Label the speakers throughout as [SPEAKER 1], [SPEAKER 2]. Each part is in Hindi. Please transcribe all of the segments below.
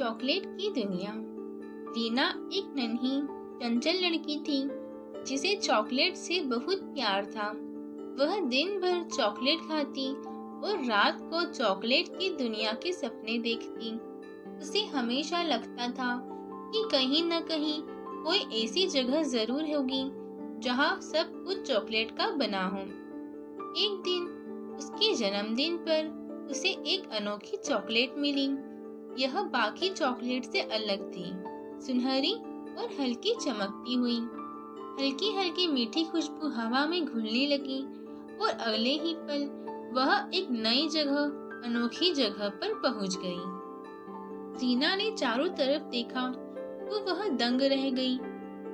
[SPEAKER 1] चॉकलेट की दुनिया। रीना एक नन्ही चंचल लड़की थी जिसे चॉकलेट से बहुत प्यार था। वह दिन भर चॉकलेट खाती और रात को चॉकलेट की दुनिया के सपने देखती। उसे हमेशा लगता था कि कहीं न कहीं कोई ऐसी जगह जरूर होगी जहाँ सब कुछ चॉकलेट का बना हो। एक दिन उसके जन्मदिन पर उसे एक अनोखी चॉकलेट मिली। यह बाकी चॉकलेट से अलग थी, सुनहरी और हल्की चमकती हुई। हल्की हल्की मीठी खुशबू हवा में घुलने लगी और अगले ही पल वह एक नई जगह, अनोखी जगह पर पहुंच गई। रीना ने चारों तरफ देखा तो वह दंग रह गई।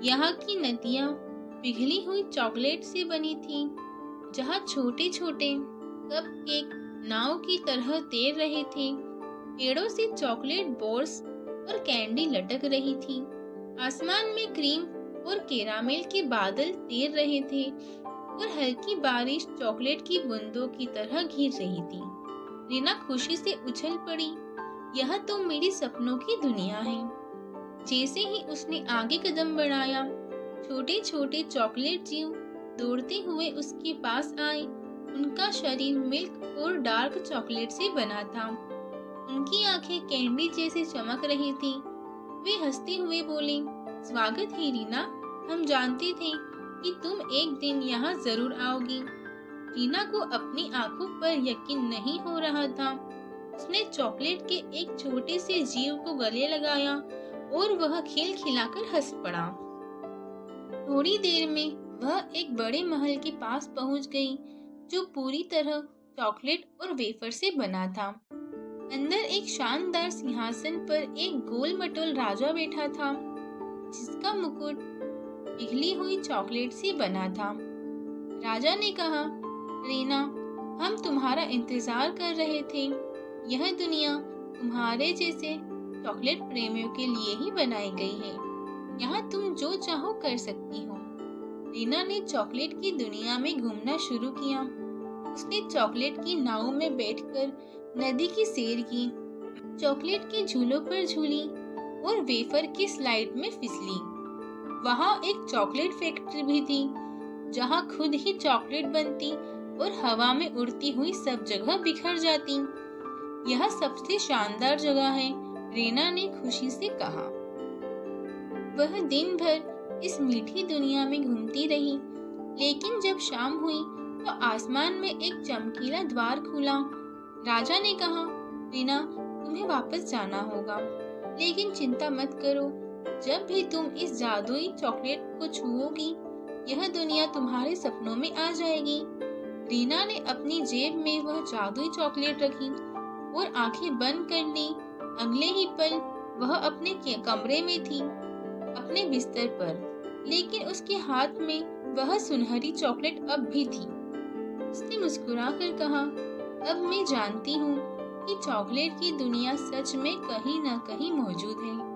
[SPEAKER 1] यहाँ की नदियाँ पिघली हुई चॉकलेट से बनी थी, जहाँ छोटे छोटे कपकेक नाव की तरह तैर रहे थे। पेड़ों से चॉकलेट बॉल्स और कैंडी लटक रही थी। आसमान में क्रीम और कैरामेल के बादल तैर रहे थे और हल्की बारिश चॉकलेट की बूंदों की तरह गिर रही थी। रीना खुशी से उछल पड़ी। यह तो मेरी सपनों की दुनिया है। जैसे ही उसने आगे कदम बढ़ाया, छोटे छोटे चॉकलेट जीव दौड़ते हुए उसके पास आए। उनका शरीर मिल्क और डार्क चॉकलेट से बना था। उनकी आंखें कैंडी जैसे चमक रही थी। वे हंसते हुए बोले, स्वागत है रीना, हम जानते थे कि तुम एक दिन यहाँ जरूर आओगी। रीना को अपनी आंखों पर यकीन नहीं हो रहा था। उसने चॉकलेट के एक छोटे से जीव को गले लगाया और वह खिलखिलाकर हंस पड़ा। थोड़ी देर में वह एक बड़े महल के पास पहुंच गई, जो पूरी तरह चॉकलेट और वेफर से बना था। अंदर एक शानदार सिंहासन पर एक गोल मटोल राजा बैठा था, जिसका मुकुट पिघली हुई चॉकलेट से बना था। राजा ने कहा, रीना, हम तुम्हारा इंतजार कर रहे थे। यह दुनिया तुम्हारे जैसे चॉकलेट प्रेमियों के लिए ही बनाई गई है। यहाँ तुम जो चाहो कर सकती हो। रीना ने चॉकलेट की दुनिया में घूमना शुरू किया। उसने चॉकलेट की नाव में बैठकर नदी की सैर की, चॉकलेट के झूलों पर झूली और वेफर की स्लाइड में फिसली। वहाँ एक चॉकलेट फैक्ट्री भी थी, जहाँ खुद ही चॉकलेट बनती और हवा में उड़ती हुई सब जगह बिखर जाती। यह सबसे शानदार जगह है, रीना ने खुशी से कहा। वह दिन भर इस मीठी दुनिया में घूमती रही, लेकिन जब शाम हुई तो आसमान में एक चमकीला द्वार खुला। राजा ने कहा, रीना, तुम्हें वापस जाना होगा, लेकिन चिंता मत करो। जब भी तुम इस जादुई चॉकलेट को छुओगी, यह दुनिया तुम्हारे सपनों में आ जाएगी। रीना ने अपनी जेब में वह जादुई चॉकलेट रखी और आंखें बंद कर ली। अगले ही पल वह अपने कमरे में थी, अपने बिस्तर पर, लेकिन उसके हाथ में वह सुनहरी चॉकलेट अब भी थी। उसने मुस्कुराकर कहा, अब मैं जानती हूँ कि चॉकलेट की दुनिया सच में कहीं न कहीं मौजूद है।